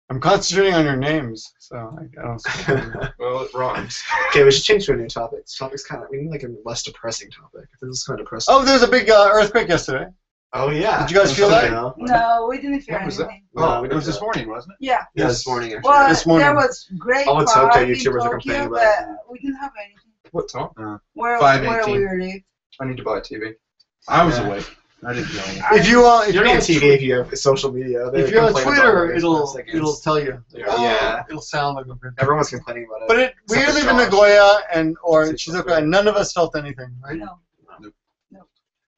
Speaker 1: I'm concentrating on your names, so I don't.
Speaker 3: Well, it rhymes.
Speaker 2: Okay, we should change to a new topic. This topic's kind of. We need like a less depressing topic. This is kind of depressing.
Speaker 1: Oh, there was a big earthquake yesterday.
Speaker 2: Oh yeah.
Speaker 1: Did you guys feel that?
Speaker 4: No, we didn't feel
Speaker 3: What was that?
Speaker 4: anything.
Speaker 2: No,
Speaker 5: It was this morning, wasn't it?
Speaker 4: Yeah.
Speaker 2: Yeah, this morning actually.
Speaker 4: Well,
Speaker 1: This morning.
Speaker 4: there was great
Speaker 2: All the
Speaker 4: fog
Speaker 2: Tokyo
Speaker 4: in
Speaker 2: YouTubers are
Speaker 4: Tokyo,
Speaker 2: complaining about
Speaker 4: but we didn't have anything.
Speaker 3: What time?
Speaker 4: Where
Speaker 5: 5:18.
Speaker 4: we live.
Speaker 3: I need to buy a TV.
Speaker 5: I was awake. I didn't feel anything.
Speaker 1: If you if
Speaker 2: You're
Speaker 1: you're
Speaker 2: on TV if you have social media. They
Speaker 1: if you're on
Speaker 2: complain about
Speaker 1: Twitter,
Speaker 2: it
Speaker 1: it'll
Speaker 2: for
Speaker 1: it'll
Speaker 2: seconds.
Speaker 1: tell you.
Speaker 2: Yeah.
Speaker 1: It'll sound like a bit.
Speaker 2: Everyone's complaining about it.
Speaker 1: But we
Speaker 2: Except for
Speaker 1: live in
Speaker 2: Josh.
Speaker 1: Nagoya or
Speaker 2: Except for
Speaker 1: Shizuoka, and none of us felt anything, right?
Speaker 4: No.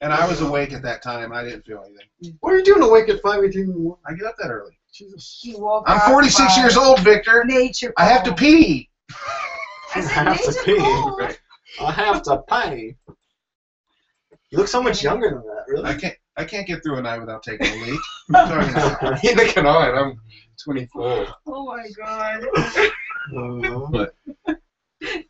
Speaker 5: And I was awake at that time. I didn't feel anything.
Speaker 1: What are you doing awake at 5:18?
Speaker 5: I get up that early.
Speaker 1: Jesus.
Speaker 4: He woke
Speaker 5: I'm
Speaker 4: up
Speaker 5: 46
Speaker 4: by
Speaker 5: years old, Victor.
Speaker 4: Nature.
Speaker 5: I have to
Speaker 4: call.
Speaker 5: pee.
Speaker 4: I said
Speaker 2: I have to
Speaker 4: nature
Speaker 2: pee.
Speaker 4: call.
Speaker 2: I have to pay. You look so much younger than that, really.
Speaker 5: I can't get through a night without taking a leak. What are you talking about?
Speaker 3: Neither can I, and I'm 24.
Speaker 4: Oh my god.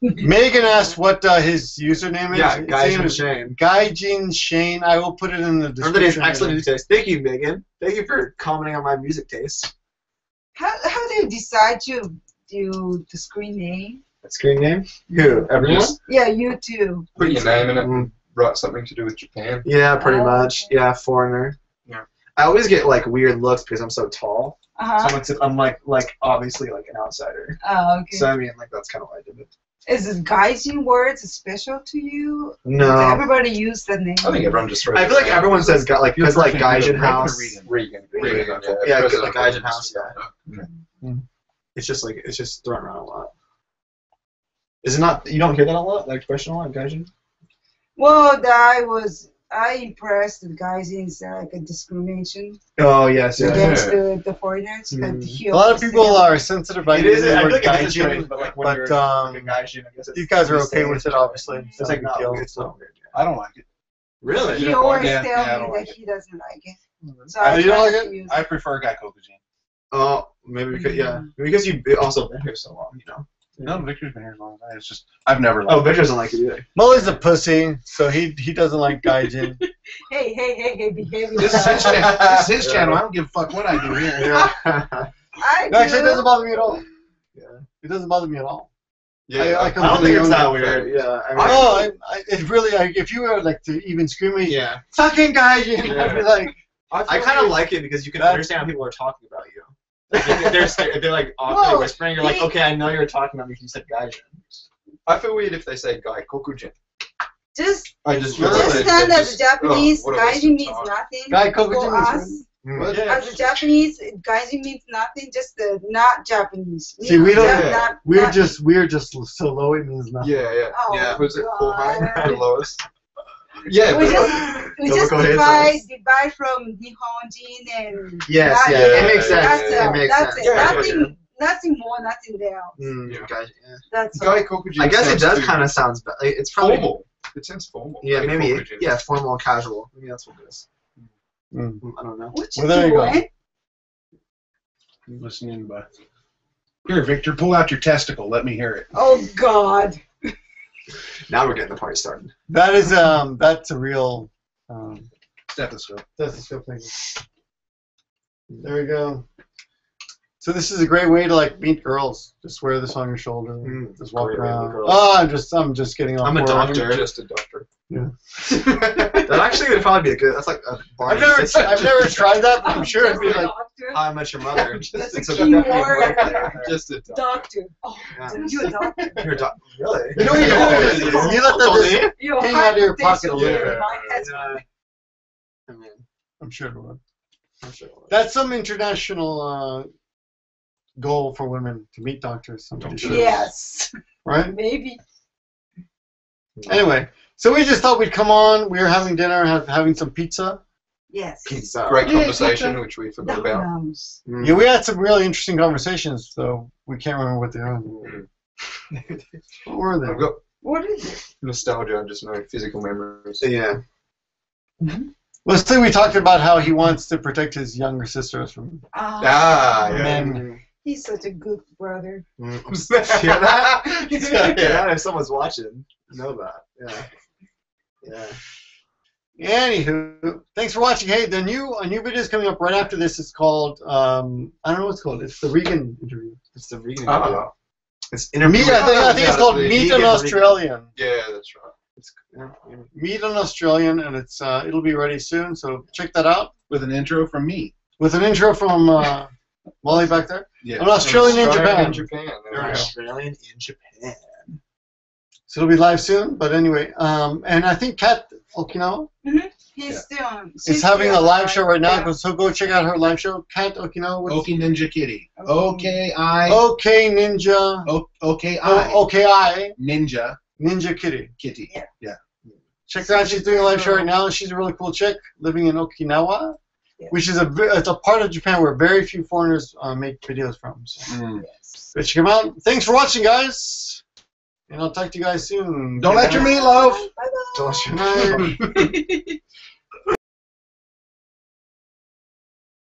Speaker 1: Megan asked what his username is.
Speaker 2: Yeah,
Speaker 1: His
Speaker 2: Gaijin
Speaker 1: name is
Speaker 2: Shane.
Speaker 1: Gaijin Shane. I will put it in the
Speaker 2: Remember today's
Speaker 1: description.
Speaker 2: excellent music taste. Thank you, Megan. Thank you for commenting on my music taste.
Speaker 4: How do you decide to do the screen name?
Speaker 2: Screen name? Who? Everyone?
Speaker 3: Just
Speaker 4: Yeah, you too.
Speaker 3: put your name in it and write something to do with Japan.
Speaker 2: Yeah, pretty
Speaker 4: Oh,
Speaker 2: much.
Speaker 4: okay.
Speaker 2: Yeah, foreigner.
Speaker 3: Yeah.
Speaker 2: I always get like weird looks because I'm so tall.
Speaker 4: Uh-huh.
Speaker 2: So I'm like obviously like an outsider.
Speaker 4: Oh, okay.
Speaker 2: So I mean like that's kind of why I did it.
Speaker 4: Is it Gaijin words special to you?
Speaker 2: No.
Speaker 4: Does everybody use the name?
Speaker 3: I think everyone just.
Speaker 2: I feel like everyone says because like
Speaker 5: Your first name,
Speaker 2: Gaijin
Speaker 5: Regan or
Speaker 2: House.
Speaker 5: Regan?
Speaker 3: Regan.
Speaker 2: Yeah,
Speaker 3: President
Speaker 2: like Gaijin
Speaker 3: Reagan.
Speaker 2: House. Yeah. It's just thrown around a lot. Is it not? You don't hear that a lot, that expression a lot, Gaijin?
Speaker 4: Well, I impressed the Gaijin is like a discrimination
Speaker 2: Oh yes, yes.
Speaker 4: against the foreigners.
Speaker 2: Mm.
Speaker 4: That he
Speaker 1: A lot of
Speaker 4: always
Speaker 1: people
Speaker 4: said.
Speaker 1: are sensitive by
Speaker 2: It is.
Speaker 1: using the
Speaker 2: I feel
Speaker 1: word
Speaker 2: like it is
Speaker 1: Gaijin,
Speaker 2: strange, but like when you're
Speaker 1: but
Speaker 2: like a Gaijin, I guess it's
Speaker 1: these guys are
Speaker 2: you
Speaker 1: okay
Speaker 2: say
Speaker 1: with
Speaker 2: it.
Speaker 1: it, obviously.
Speaker 2: It's
Speaker 1: It's
Speaker 2: like
Speaker 1: not a
Speaker 2: not
Speaker 1: big deal.
Speaker 2: weird. It's not weird.
Speaker 5: I don't like it.
Speaker 2: Really?
Speaker 4: He always
Speaker 5: Yeah,
Speaker 4: tells
Speaker 5: I
Speaker 4: me
Speaker 5: don't
Speaker 4: that
Speaker 5: like it.
Speaker 4: he doesn't like it. So
Speaker 1: Oh,
Speaker 4: I
Speaker 1: you don't
Speaker 4: try
Speaker 1: like
Speaker 4: not
Speaker 1: it?
Speaker 4: to use
Speaker 5: I prefer Gaikokujin.
Speaker 2: Oh, maybe because because you've also been here so long, you know.
Speaker 5: No, Victor's been here as long as I. It's just I've never.
Speaker 2: Oh,
Speaker 5: Liked
Speaker 2: Victor doesn't like it either.
Speaker 1: Mully's a pussy, so he doesn't like Gaijin.
Speaker 4: Hey, behave
Speaker 5: This is his
Speaker 4: yourself.
Speaker 5: channel. This is his channel. I don't give a fuck what I do here.
Speaker 4: I
Speaker 1: No, actually, it
Speaker 4: do.
Speaker 1: doesn't bother me at all.
Speaker 2: Yeah.
Speaker 1: It doesn't bother me at all.
Speaker 3: Yeah.
Speaker 1: I come
Speaker 2: I don't
Speaker 1: from
Speaker 2: think
Speaker 1: the
Speaker 2: it's
Speaker 1: young-
Speaker 2: that weird. Yeah. I mean,
Speaker 1: No, it really. If you were like to even scream at me,
Speaker 2: yeah.
Speaker 1: fucking Gaijin, I'd be like,
Speaker 2: I kind of like it because you can
Speaker 1: That-
Speaker 2: understand how people are talking about you. Like, if they're like awkwardly
Speaker 4: Whoa,
Speaker 2: whispering, you're like,
Speaker 4: he-
Speaker 2: okay, I know you're talking about me because you said Gaijin.
Speaker 3: I feel weird if they say Gai Kokujin.
Speaker 4: Just
Speaker 3: I just
Speaker 1: No,
Speaker 3: realize
Speaker 4: understand
Speaker 3: they're
Speaker 4: that
Speaker 3: just-
Speaker 4: the Japanese
Speaker 3: oh, what a waste
Speaker 4: Gaijin
Speaker 3: of
Speaker 4: means
Speaker 3: time.
Speaker 4: nothing.
Speaker 1: Guy
Speaker 4: For
Speaker 1: Kokujin
Speaker 4: us,
Speaker 1: is
Speaker 2: Mm.
Speaker 1: Yeah.
Speaker 4: as a Japanese, Gaijin means nothing. Just the not Japanese.
Speaker 1: See, we don't-
Speaker 2: Yeah.
Speaker 1: we're just so low. It means nothing.
Speaker 3: Yeah, yeah.
Speaker 4: Oh,
Speaker 2: Yeah.
Speaker 3: Was it full
Speaker 4: God.
Speaker 3: height or lowest? Yeah,
Speaker 4: We
Speaker 3: but
Speaker 4: just
Speaker 2: Go ahead,
Speaker 4: divide from Nihonjin and
Speaker 2: Yes,
Speaker 4: that-
Speaker 2: yeah, it makes sense.
Speaker 4: That's
Speaker 3: Yeah,
Speaker 2: It makes
Speaker 4: that's
Speaker 2: sense.
Speaker 4: it.
Speaker 3: Yeah,
Speaker 4: Nothing more, nothing else.
Speaker 2: Mm,
Speaker 3: Yeah.
Speaker 2: Gaijin, yeah.
Speaker 4: That's all.
Speaker 3: Gai Kokujin.
Speaker 2: I guess it
Speaker 3: sounds
Speaker 2: does
Speaker 3: too
Speaker 2: kind of sounds. It's probably
Speaker 3: formal. It sounds formal.
Speaker 2: Yeah,
Speaker 3: Gai
Speaker 2: maybe.
Speaker 3: Kokujin.
Speaker 2: Yeah, formal and casual. Maybe that's what it is.
Speaker 1: Mm.
Speaker 2: I don't know.
Speaker 4: What
Speaker 1: Well, there you go.
Speaker 4: doing?
Speaker 5: I'm listening, but here, Victor, pull out your testicle. Let me hear it.
Speaker 4: Oh God.
Speaker 2: Now we're getting the party started.
Speaker 1: That is that's a real
Speaker 5: Stethoscope.
Speaker 1: that's a skill thing. There we go. So this is a great way to like meet girls. Just wear this on your shoulder.
Speaker 2: Mm,
Speaker 1: just walk
Speaker 2: great way to meet
Speaker 1: around.
Speaker 2: girls.
Speaker 1: Oh, I'm just getting on.
Speaker 2: I'm a
Speaker 1: board.
Speaker 2: doctor.
Speaker 3: I'm just a doctor.
Speaker 2: That actually would probably be a good. That's like a bar.
Speaker 1: I've never tried that, but I'm sure it'd be like.
Speaker 4: Doctor.
Speaker 2: How I Met Your Mother.
Speaker 3: Just
Speaker 2: It's
Speaker 3: a
Speaker 2: a
Speaker 4: key
Speaker 2: definitely a
Speaker 4: word.
Speaker 2: word.
Speaker 3: Just a doctor.
Speaker 4: Doctor. Oh,
Speaker 2: Yeah.
Speaker 4: you're a doctor.
Speaker 2: You're a doctor. Really?
Speaker 1: You know what you do? is You let that just
Speaker 4: You're
Speaker 1: hang out of your pocket a
Speaker 4: hypertension
Speaker 1: little
Speaker 4: in
Speaker 1: bit.
Speaker 4: my head.
Speaker 2: I mean,
Speaker 1: I'm sure it would.
Speaker 2: I'm sure it would.
Speaker 1: That's some international goal for women to meet doctors. Somebody should.
Speaker 4: Yes.
Speaker 1: Right?
Speaker 4: Maybe.
Speaker 1: Anyway, so we just thought we'd come on. We were having dinner, having some pizza.
Speaker 4: Yes.
Speaker 2: Pizza.
Speaker 3: Great
Speaker 5: Yeah,
Speaker 3: conversation,
Speaker 5: pizza.
Speaker 3: which we forgot about.
Speaker 4: Domino's.
Speaker 1: Yeah, we had some really interesting conversations, though. We can't remember what they are. What were
Speaker 3: I've
Speaker 1: they?
Speaker 3: got
Speaker 4: What is it?
Speaker 3: nostalgia, just no physical memories.
Speaker 2: Yeah.
Speaker 1: Let's say we talked about how he wants to protect his younger sisters from
Speaker 3: Ah, yeah.
Speaker 1: men.
Speaker 4: He's such a good brother.
Speaker 2: Hear that?
Speaker 3: Yeah.
Speaker 2: Yeah, if someone's watching, know that. Yeah. Yeah.
Speaker 1: Anywho, thanks for watching. Hey, a new video is coming up right after this. It's called I don't know what it's called. It's the Regan interview.
Speaker 2: It's the vegan
Speaker 3: Ah.
Speaker 2: video. It's
Speaker 1: Meet,
Speaker 2: interview.
Speaker 1: I think it's called
Speaker 3: the
Speaker 1: Meet
Speaker 2: vegan
Speaker 1: an Australian.
Speaker 3: Yeah, that's right.
Speaker 2: It's, yeah.
Speaker 1: Meet an Australian, and it's it'll be ready soon. So check that out
Speaker 5: With an intro from me.
Speaker 1: with an intro from Molly back there.
Speaker 5: Yeah.
Speaker 1: An Australian in Japan.
Speaker 3: In Japan. There we go.
Speaker 2: Australian in Japan.
Speaker 1: So it'll be live soon. But anyway, and I think Kat Okinawa
Speaker 4: He's still.
Speaker 1: is having a live show right now. So go check out her live show. Kat Okinawa. What's
Speaker 5: Oki Ninja Kitty. O-K-I.
Speaker 1: OK Ninja.
Speaker 5: O-K-I.
Speaker 1: OKI
Speaker 5: Ninja
Speaker 1: Ninja Kitty.
Speaker 5: Kitty.
Speaker 4: Yeah.
Speaker 1: Check her out. She's doing a live show right now. She's a really cool chick living in Okinawa, which is it's a part of Japan where very few foreigners make videos from. So
Speaker 5: Mm.
Speaker 4: Yes.
Speaker 1: go check them out. Thanks for watching, guys. And I'll talk to you guys soon.
Speaker 5: Don't let your meatloaf.
Speaker 4: Bye-bye.
Speaker 2: Don't you-
Speaker 1: Good night.